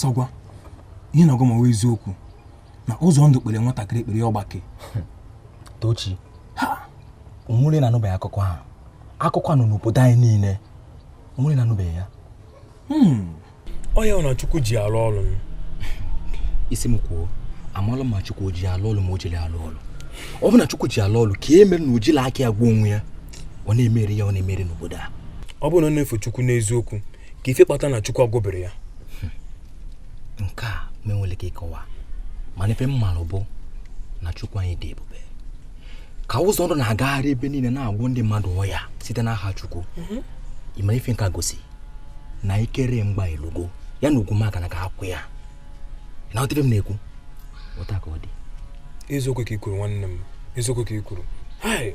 Asọgwa ihe na ọgọma wee eziokwu na ụzọ ndụ kpere nwatakịrị ekpere ọgbake. Tochi onwere na anụbeghị akụkọ ahụ. Akụkọ nọ n'obodo anyị niile. Onwere na anụbeghị ya. Ọ ya na Chukwu ji alụ ọlụ m. Isi m kwuo amalụ ma Chukwu ji alụ ọlụ ma o jiri alụ ọlụ. Ọ bụ na Chukwu ji alụ ọlụ ka e mere na o jiri aka ya gwa onwe ya. Ọ na-emere ya, ọ na-emere n'obodo a. Ọ bụ na ọ na-efe Chukwu n'eziokwu ka ife kpata na Chukwu agwọbere ya. Nke a menwele ka ịkọwa. Mana ife mmalụ bụ na Chukwu anyị dị ebube. Ka ụzọ ndụ na-agagharị ebe niile na-agwọ ndị mmadụ ọya site n'aha Chukwu. Ịmara ife nke a gosi na ikere mgba elugo ya na ugwu maka na ka akwụ ya. Na otife m na-ekwu ụta ka ọ dị. Eziokwu ka i kwuru nwanne m. Eziokwu ka i kwuru. Hai.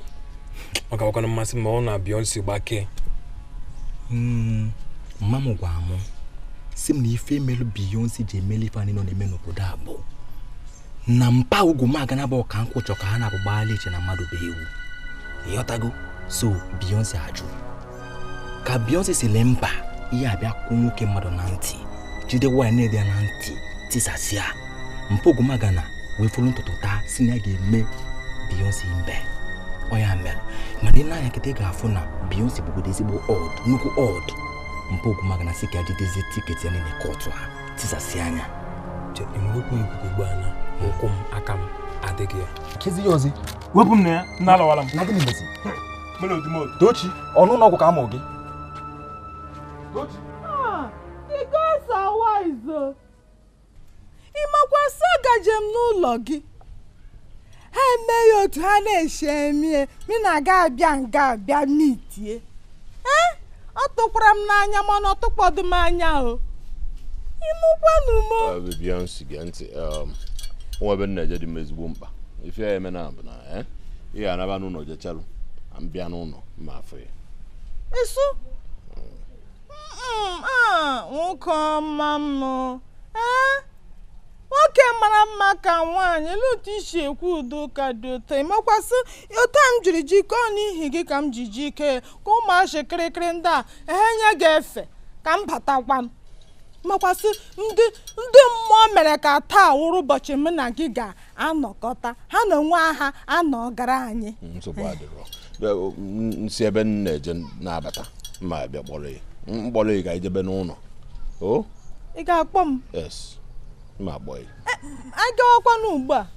Ọ ga-akwana mmasị ma ọ na Beyonce gbakee. Mma m gwa m si m na ife melu Beyonce ji emeli ife anyị nọ na-eme n'obodo a bụ na mpa ugwu maga na bụ ka nkwụchọ ka ha na-abụ gbala iche na mmadụ bụ ewu. Ịghọtago? So Beyonce ajụ ka Beyonce si le mba ihe abịa kwụ nwoke mmadụ na ntị jide waya na-ede na ntị tisasịa mpa ugwu maga na wee folu ntụtụ taa si na ya ga-eme Beyonce mbe. Ọ ya mere mana ị na-anya kịta ga-afụ na Beyonce bụgodo ezigbo nnukwu odd. Mpa ugwu maga na si ka jidezi tiketi ya niile kọtụ ha tisasị anya. Enwekwu ikuku gbana ụkwụ m aka m adịghị ya. Kezi ya ọzọ. Wepụ m na ya, m na-alawala m. Na gịnị mezi? Mene otumotu. Tochi, ọnụ n'ọgwụ ka amụ gị. Tochi. The guys are wise. Ịmakwa sị agaje m n'ụlọ gị. Ha emeghị otu ha na-eche emie, mi na-aga abịa nga abịa n'itie. Ọ tụkwara m n'anya mana ọ tụkpọdụ m anya o. Ịmụkwanụ m. Beyonce gee ntị. Nwa ebe nna eje dị m ezigbo mkpa. Ife ya eme na bụ na ị ga-anaba n'ụlọ jechalụ ma m bịa n'ụlọ ma afọ ya. Isu? Nwoke ọma m. Nwoke mara mma ka nwaanyị lụtụ isi ekwu udo ka dị ụtọ. Ịmakwasị ụta m jiri jikọọ n'ihi gị ka m ji jike ka ụmụasị kịrịkịrị ndị a enye ga-efe ka m batakwa m. Makwasị ndị mmụọ mere ka taa wụrụ ụbọchị m na gị ga-anọkọta ha na onwe ha anọgara anyị. Nsogbu adịrọ. Nsi ebe m na-eje na-abata ma abịa kpọrọ ya. Mkpọrọ ya ga-ejebe n'ụlọ. Ị ga-akpọ m? Yes. Ma akpọ ya. Agawakwa n'ugbu a.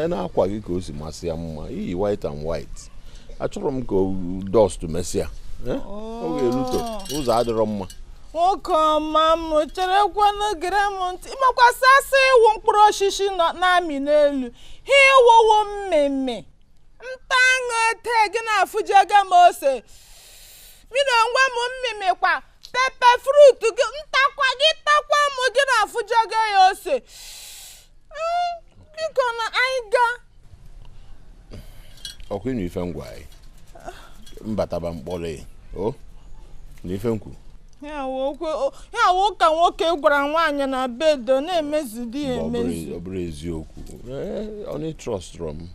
Na-akwa gị ka o si masị ya mma. Iyi white and white. Achọrọ m ka dust mesịa. Ọ ga-eruto. Ụzọ adịrọ mma. Nwoke ọma m cherekwana gere m ntị. Ịmakwasị asị ịwụ mkpụrụ osisi nọ na-amị n'elu. Ha ịwụwo mmemme. Nta aṅụ ete gị na-afụjega m ose. Mina ngwa m mmemme kwa pepe fruit gị ntakwa gị takwa m gị na-afụjega ya ose. Biko na anyị ga. Ọkụ ịnụ ife ngwa anyị. Mbataba mkpọrọ ya. Na ife nkwu. Ya wo ka nwoke gwara nwaanyị na bedo na-emezu di emezu. Ọ bụrụ eziokwu. Only trust from.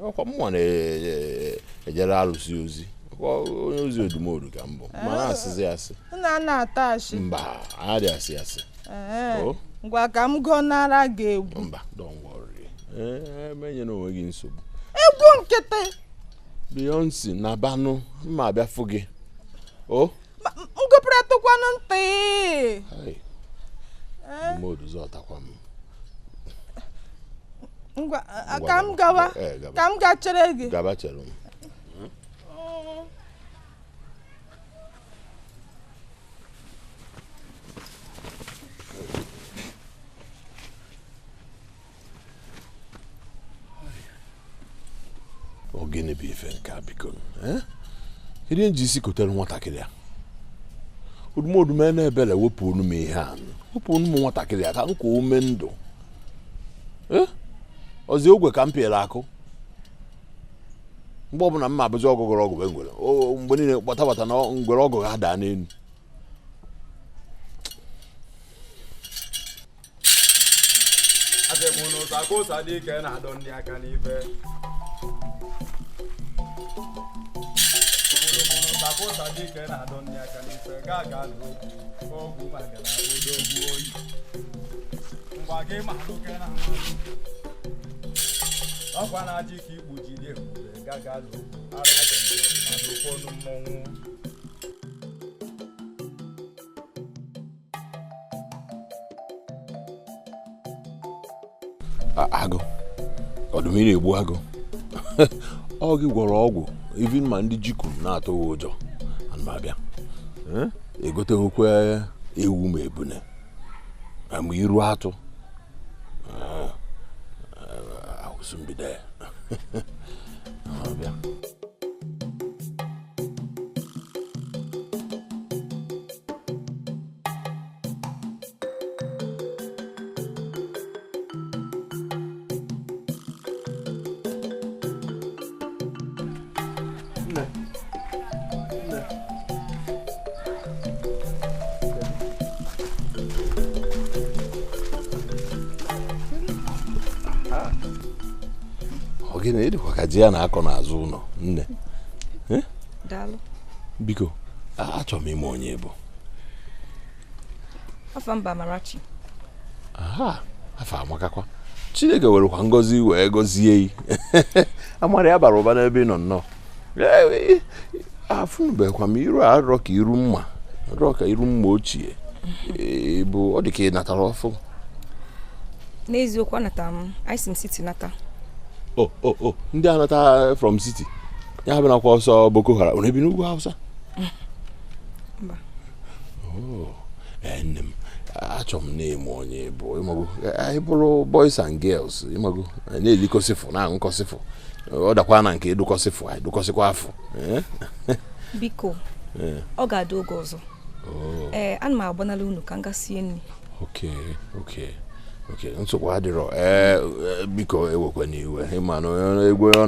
Ọkwa mwa na-ejere alụsị ozi. Onye ozi odumodu ka mbụ. Mana asịzi asị. Na ata asị. Mba, adị asị asị. Ngwa ka m gọnara gị egwu. Mba, don't worry. Emenye na onwe gị nsogbu. Egwu nkịtị. Beyonce na banụ mma abịa fụ gị. Ngopere tụkwanụ ntị. Modu zọtakwa m. Ngwa ka m gawa. Ka m ga chere gị. Gaba chere m. Ogene bụ ife nke a biko. Ihe nji isi kotere nwatakịrị a. Odumodume na-ebele wepụ onu m ihe a. Wepụ onu m nwatakịrị a ka m kwuo ume ndụ. Ọzi ogwe ka m pịara akụ. Mgbe ọbụla mma abụzi ọgụgụrụ ọgụ be ngwere. Mgbe niile gbata na ngwere ọgụ ga-ada n'elu. Ademono takosa dị ka na-adọ ndị aka n'ife. Aposa dị ka na-adọ ndị aka n'ife ga-aga n'ogwu maka na odogwu oyi ngwa gị ma nwoke na mmadụ ọkwa na-ajị ka ikpu jide ebube gaga n'ogwu ara adọ ndị ọdịnala ụfọdụ mmọnwụ agụ ọdụm na-egbu agụ ọ gị gwọrọ ọgwụ even ma ndị jiku na-atụ ụjọ anụmabịa egoteghịkwa ewu ma ebune ma iru atụ ahụsụ mbido ya anụmabịa Ogene dịkwa ka ji ya na-akọ n'azụ ụlọ nne daalụ biko achọrọ m ime onye bụ afọ mba Amarachi afọ amakakwa Chineke werekwa ngọzi wee gọzie yi amara ya bara ụba n'ebe ị nọ nnọọ afụnubekwa m iru arọ ka iru mma rọ ka iru mma ochie bụ ọ dị ka ị natara ọfụ n'eziokwu anata m ISIM City nata ndị anata from city ya bụ nakwa ọsọ Boko Haram ọ ebi n'ugwu Hausa mba nne m achọrọ m na-eme onye bụ ịmago anyị bụrụ boys and girls ịmago na-elikọsịfụ na nkọsịfụ ọ dakwa na nke edukọsịfụ anyị dukọsịkwa afọ biko ọ ga-adị oge ọzọ ana m agbanala unu ka m ga sie nri okay nsogbu adịrọ biko ewekwa n'iwe ịma na onye egwu ọ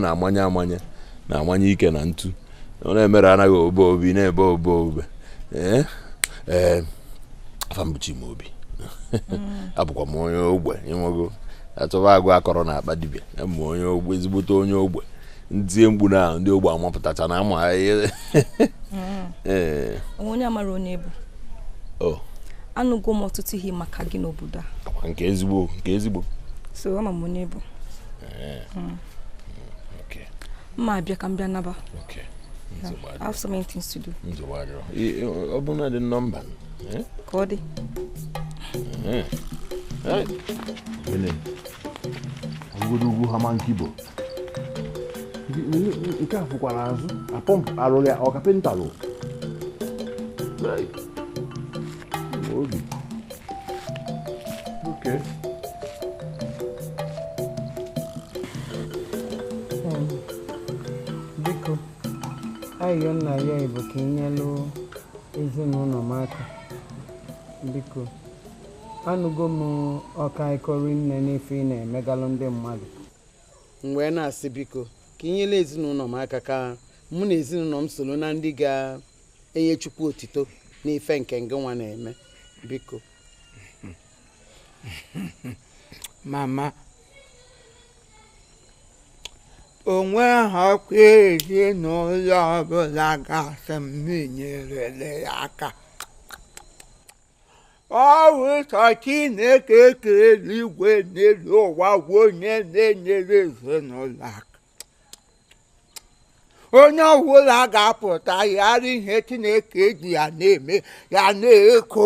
na-amanye ike na ntu ọ na-emere anaghị obe obi na-ebe obe afambuchi m obi abụkwa m onye ogbe ịnwego atụba agụ akọrọ na akpa dibịa ma onye ogbe ezigbote onye ogbe ndị mgbu na ndị ogbe amapụtacha na ama onye amara onye bụ anụgo m ọtụtụ ihe maka gị n'obodo a nke ezigbo so ama m onye bụ mma abịa ka m bịa naba I have so many things to do ọ bụ na dị nọmba ka ọ dị ugwu hama nkibo nke a fụkwara azụ apọmpụ arụrụ ya ọ kapịntalụ obi biko ayọ nna ya Igbo ka inyelụ ezinụlọ m aka biko anụgo m ọka ịkọrọ nne n'ife ị na-emegalụ ndị mmadụ wee na-asị biko ka inyela ezinụlọ m aka ka mụ na ezinụlọ m soro na ndị ga-enye Chukwu otito n'ife nke ngị nwa na-eme biko mama onwe ha kwa ezinụlọ ọbụla gasị m nyerele ya aka ọ bụ sọ Chineke kere eluigwe n'elu ụwa bụ onye na-enyere ezinụlọ aka onye ọbụla ga-apụta yara ihe Chineke ji ya na-eme ya na-eko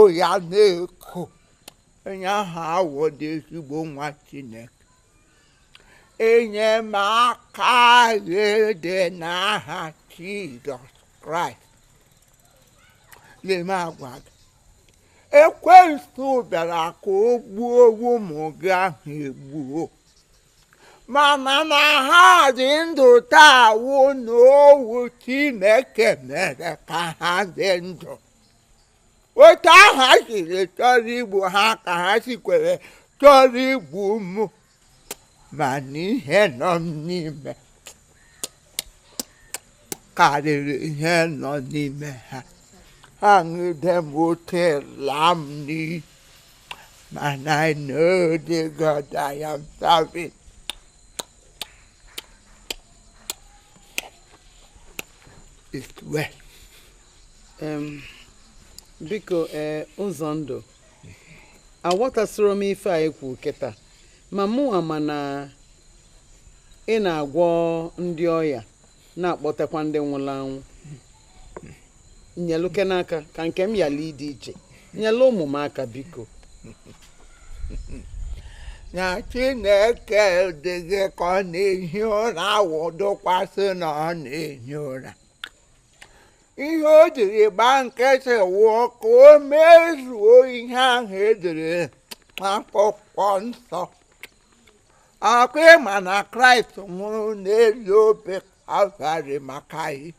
onye ahụ awọdị ezigbo nwa Chineke enyemaka dị n'aha Jizọs Kraịst leme agwa gị ekwensu bịara ka o gbuo ụmụ gị ahụ egbuo mana na ha dị ndụ taa wụ na owu Chineke mere ka ha dị ndụ otu ahụ ha siri chọrọ igbu ha ka ha sikwere chọrọ igbu mụ ma n'ihe nọ n'ime karịrị ihe nọ n'ime ha aṅụde m ote lam n'iyi and I know the God I am serving. It's well. biko ụzọndụ aghọtasịrị m ife a ekwu kịta ma mụnwa mana ị na-agwọ ndị ọya na-akpọtakwa ndị nwụrụ anwụ nyeluke n'aka ka nke m yala ịdị iche nyelu ụmụ m aka biko na Chineke dị gị ka ọ na-ehi ụra wụdụkwasị na ọ na-ehi ụra ihe o jiri gba nkịtị wụọ ka o mezuo ihe ahụ edere n'akwụkwọ nsọ akwa ịma na Kraịst nwụrụ n'elu obe Kalvarị maka anyị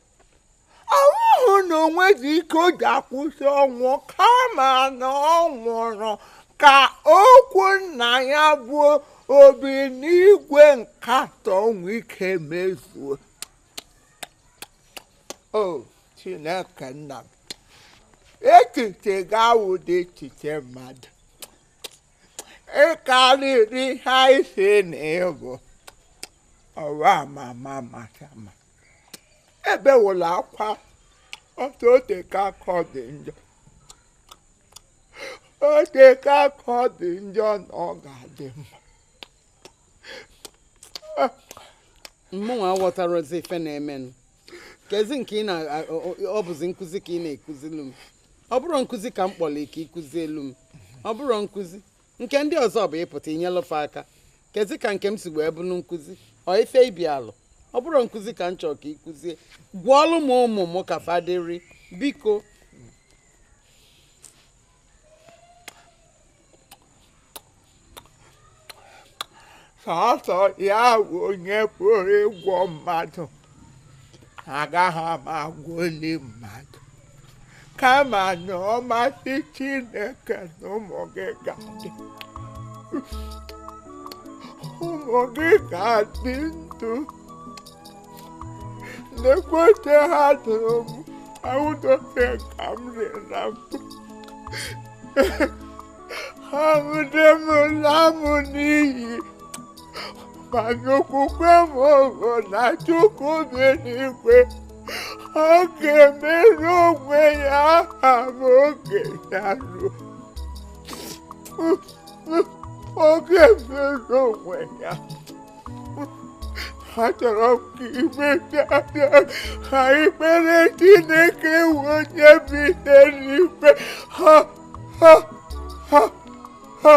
ahụhụ na onwezi ike o ji akwụsị ọnwụ kama na ọ nwụrụ ka okwu nna ya bụ obi n'igwe nkatọ nwee ike mezuo. O Chineke nna m, echiche gị awụdị echiche mmadụ ịkarịrị ihe anyị si na ịbụ ọwa mama machama ebe wụlụ akwa otu ote ka akọ dị njọ ote ka akọ dị njọ na ọ ga-adị mma. Mụnwa aghọtara ozi ife na-emenụ kezi nke ị na ọ bụzi nkụzi ka ị na-ekụzilu m ọ bụrụ nkụzi ka m kpọrọ ka ịkụzi elu m ọ bụrụ nkụzi nke ndị ọzọ bụ ịpụta inyelụfe aka kezi ka nke m si wee bụrụ nkụzi ọ ife ibi alụ ọ bụrụ nkụzi ka m chọrọ ka ịkụzie gwọọlụ m ụmụ m ka fadịrị biko. Sọsọ ya bụ onye pụrụ ịgwọ mmadụ agaghị ama agwọli mmadụ kama na ọ masị Chineke na ụmụ gị ga-adị ụmụ gị ga-adị ndụ n'ekwete ha dụrụ m ahụdote ka m rịra mbụ ha nwude m laa m n'iyi mana okwukwe m bụ na Chukwu bi n'igwe ọ ga-emerụ onwe ya aha m oge ya ruo ọ ga-emerụ onwe ya. Achọrọ m ka imepịa ha ikpere Chineke wụ onye bi n'eluigwe ha ha ha ha.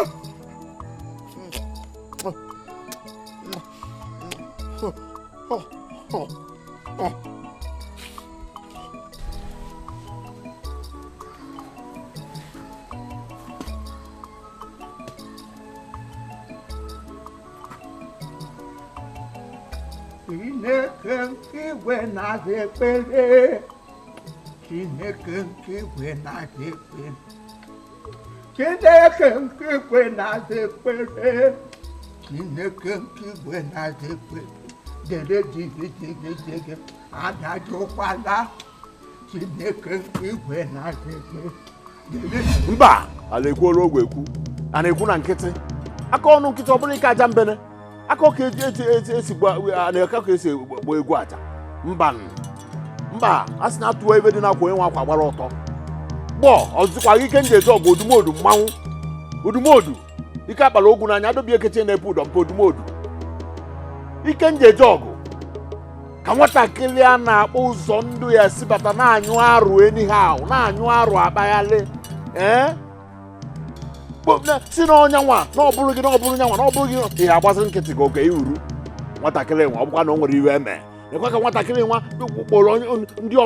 Chineke nke igwe na-aza ekpere Chineke nke igwe na-aza ekpere Chineke nke igwe na-aza ekpere Chineke nke igwe na-aza ekpere dere jigijigijigi adajụkwala Chineke nke igwe na-aza ekpere. Mba, ala ekwuola ogwe ekwu a na-ekwu na nkịtị aka ọnụ nkịtị ọ bụrụ ike aja mbene aka ka esi gba egwu aja mba a sị na atụwa ebe dị n'akwa onye nwa akwa gbara ọtọ gbọọ ọzụkwa ike nji eje ọgụ odumodu mmanwụ odumodu ike akpara ogwu n'anya adọbi ekeche na-epu ụdọ mpa odumodu ike nji eje ọgụ ka nwatakịrị a na-akpọ ụzọ ndụ ya sibata na-anyụ arụ anyhow na-anyụ arụ akpaghalị si na ọnya nwa na ọ bụrụ gị na ọ bụrụ nya nwa na ọ bụrụ gị ihe agbasịrị nkịtị gị oge iwuru nwatakịrị nwa ọ bụkwa na o nwere iwe eme ekwe ka nwatakịrị nwa kpọrọ ndị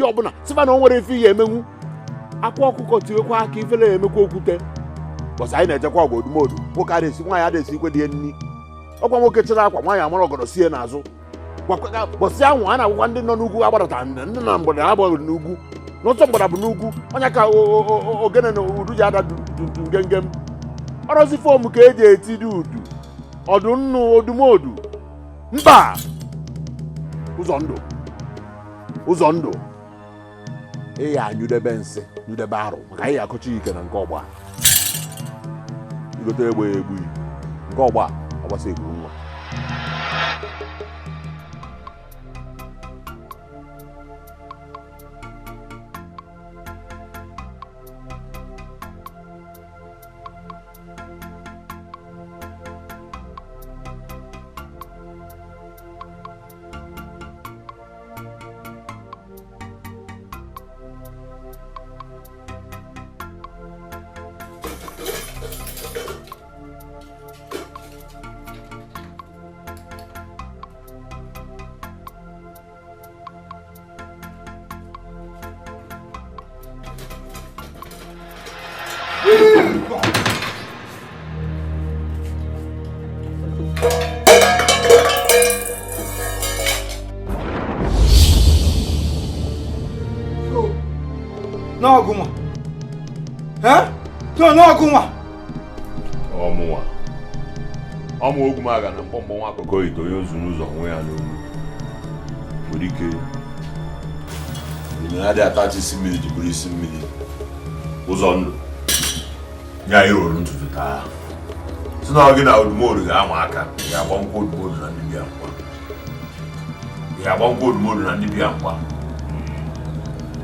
ọbụla sịba na o nwere ife ihe emenwu akwa ọkụkọ tiwekwa aka ifele emekwa okwute bọsị anyị na-echekwa ọgụ odumodu nwoke adịsi nwaanyị adịsi ikwe dị nni ọkwa nwoke chịrị akwa nwaanyị amara ọgọdọ sie n'azụ bọsị anwụ a na-agwakwa ndị nọ n'ugwu agbadata ndị na mgbede agbaghị n'ugwu n'ụtọ mgbada bụ n'ugwu onye ka ogene na udu ji ada dudu ngengem ọrọzi fom ka eji eti dị udu ọdụ nnu odumodu mba ụzọ ndụ ịya anyụdebe nsị nyụdebe arụ maka anyị akọcha ike na nke ọgba igote egbe egbu nke ọgba ọgbasa egwu nwa n'ọgụnwa so n'ọgụnwa ọmụnwa ọmụ ogwu m aga na mkpọmkpọ nwa akụkọ ito onye ozu n'ụzọ nwe ya n'olu nwere ike na adị atachi isi mmiri ji bụrụ isi mmiri ụzọ ndụ ya iru olu ntutu taa si na gị na odumodu ga-ama aka ga-agba nkwụ odumodu na ndị bịa mkpa ga-agba nkwụ odumodu na ndị bịa mkpa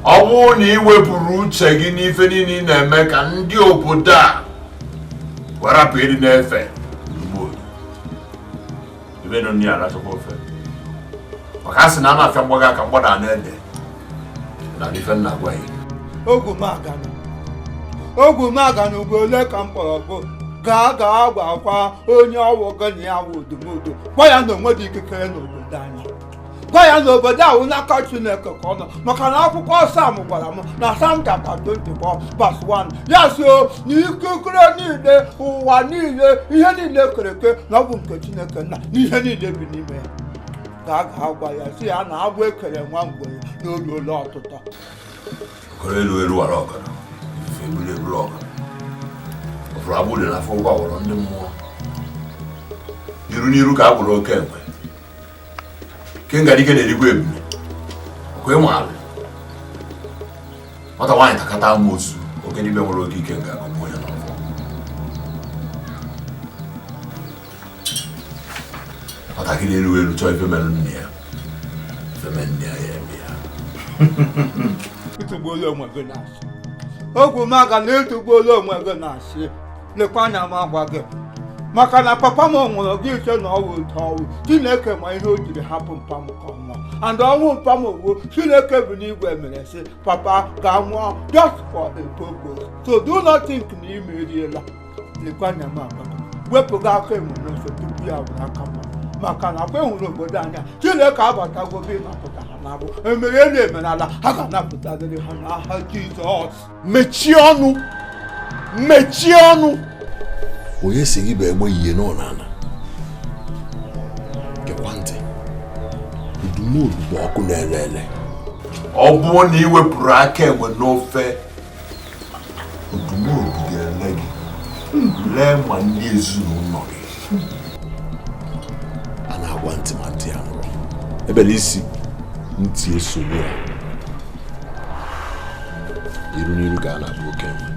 ọ bụrụ na ị wepụrụ uche gị n'ife niile ị na-eme ka ndị obodo a warapụ ịdị na-efe odumodu ebe nọ ndị ala chọkwa ofe maka a sị na a na-afịa mgbaga aka mgbada na-ede na ife nna gwa ya ogwu magana ugbo ole ka m kpọrọ gụ gaa gwakwa onye ọwụ gị na ya wụ odumodu gwa ya na onwe dị ikikere n'obodo anyị gwa ya na obodo ahụ n'aka Chineke ka ọ nọ maka na akwụkwọ Sam gwara m na Sam chapter 24:1 ya so na ikikere niile ụwa niile ihe niile kere eke na ọ bụ nke Chineke nna n'ihe niile bi n'ime ya ga-agwa ya si ya na agwọ ekere nwa mgbere n'olu ole ọtụtụ elu wara ọgara ife ebulu ọgara ọfụrụ agbụrụ na afọ ụgwọ gwọrọ ndị mmụọ iru n'iru ka a gwụrụ oke enwe ke ngadike na-erigwe ebule ọkwa ịmụ alụ nwata nwaanyị takata amoosu oke dibịa nwere oke ike nga ọmụmụ ya n'afọ nwatakịrị elu chọọ ife mere nne ya eme ya ịtụgbuola onwe gị na-asị ogwu maga na ịtụgbuola onwe gị na-asị lekwa anya m agwa gị maka na papa m nwụrụ gị iche na ọwụ ụtọ ọwụ Chineke ma ihe o jiri hapụ mpa m ka ọnwa and ọnwụ mpa m ogbo Chineke bụ n'igwe mere sị papa ga-anwụọ just for a purpose so do not think na ị meriela lekwa anya m agwa gị wepụga aka enwe n'ofe tupu ya were aka m maka na kwe hụrụ obodo anya Chineke abatago gị napụta ha n'abụ emere elu emenala ha ga-anapụtadịrị ha n'aha Jizọs mechie ọnụ onye si gị bụ egbe ihe n'ọnana gekwa ntị odumodu bụ ọkụ na-ele ele ọ bụrụ na ị wepụrụ aka enwe n'ofe odumodu ga-ele gị lee ma ndị ezinụlọ gị a na-agwa ntị ma ntị ya nụrụ ebe na isi ntị esogbu ya iru n'iru ga na-abụ oke enwe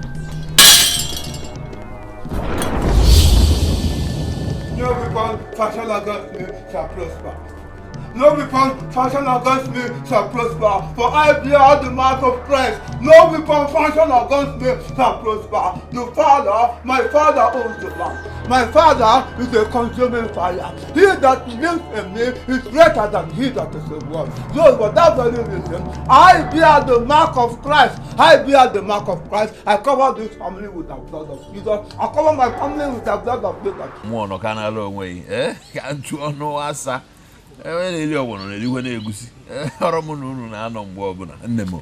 no weapon fashioned against me shall prosper. No weapon fashioned against me shall prosper. For I bear the mark of Christ. No weapon fashioned against me shall prosper. My Father owns the land. My Father is a consuming fire. He that lives in me is greater than he that is in the world. So for that very reason, I bear the mark of Christ. I bear the mark of Christ. I cover this family with the blood of Jesus. I cover my family with the blood of Jesus. Mo no kana lo nwe ka ntu ono asa na-eli ọgbọnọ na-eligwe na-egusi ọrụ mụ na unu na-anọ mgbe ọbụla nne m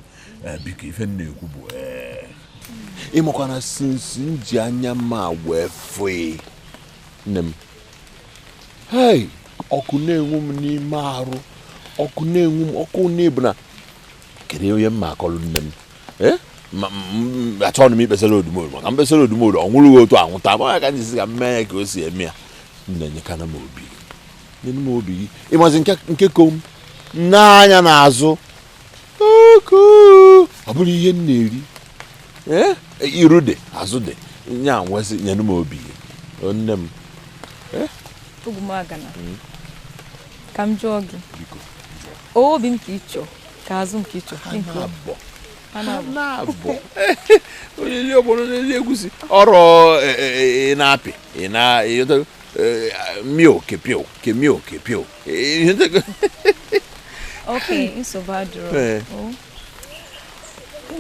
biko ife na-ekwu bụ ịmakwana sinsi nji anya ma wee fụị nne m hei ọkụ na-enwu m n'ime arụ ọkụ na-enwu m ọkụ na-ebu na kedu onye mma akọlụ nne m achọrọ m ikpesara odumodu maka mkpesara odumodu ọ nwụrụ otu anwụta ma ya ka njisi ka mmee ka o si eme ya na-enyekana m obi n'ime obi gị ịmazi nke kom n'anya n'azụ ọ bụrụ ihe m na-eri iru dị azụ dị nya nwesị nyere m obi gị nne m Ogumagana ka m jụọ gị obi m ka ịchọ ka azụ m ka ịchọ na-abụ onye ili obodo na-eli egusi ọrụ na-apị mio kepio okay nsogbu adịrọ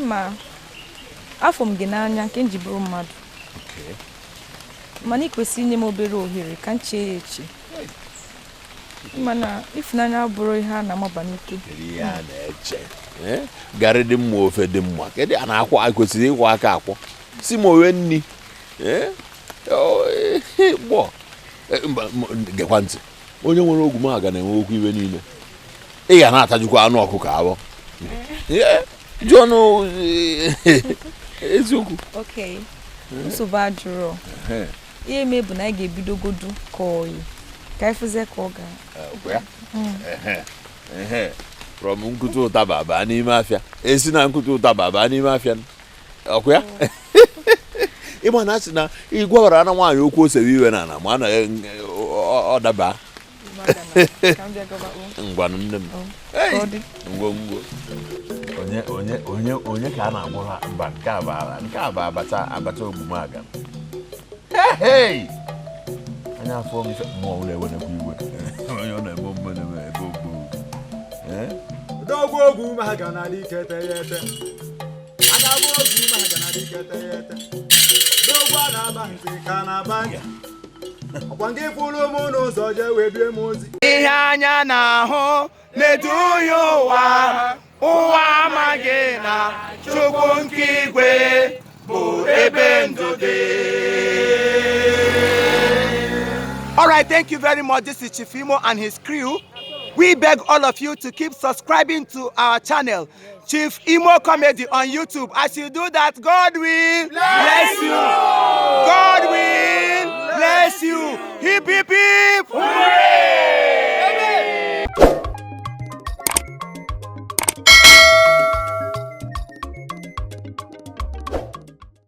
ma afọ m gị n'anya nke nji bụrụ mmadụ mana ị kwesịrị inye m obere ohere ka m chee ya eche mana ịfụnanya bụrụ ihe a na-amaba n'ike garị dị mma ofe dị mma kedụ a na-akwọ kwesịrị ịkwọ aka akwọ si m owe nni gbọ gekwa ntị onye nwere Ogwumaga na-enwe okwu iwe niile ị ga na-atajukwa anụ ọkụkọ abụọ Jono eziokwu. Okay. Nsogbu ajụrụ. Ihe mebu na anyị ga-ebidogodu ka oyi. Ka ifuze ka ọ ga. Okwa. From nkutu ụtaba ba n'ime afịa. Esi na nkutu ụtaba ba n'ime afịa. Okwa. Ịma na asị na igwara na nwaanyị okwu osewe iwe na ma na ọ daba. Ngwanụ nne m. Onye ka a na-agwụra mba nke a bụ abacha ogbumaga. Hey! Anya afọ m ife mmụọ na-ewe na iwe. Onye ọ na-eme omume na ebe ogbu. Dogwu ogwu ma ga na dikete yete. Adagwu ogwu ma ga na dikete yete. Dogwu adaba ntị ka na banya. Ọkwa nke kwuru m n'ụzọ je wee bie m ozi. Ihe anya na-ahụ na-eduhie ụwa amaghị na Chukwu nke igwe bụ ebe ndụ dị. All right, thank you very much. This is Chief Imo and his crew. We beg all of you to keep subscribing to our channel, Chief Imo Comedy on YouTube. As you do that, God will bless you. God will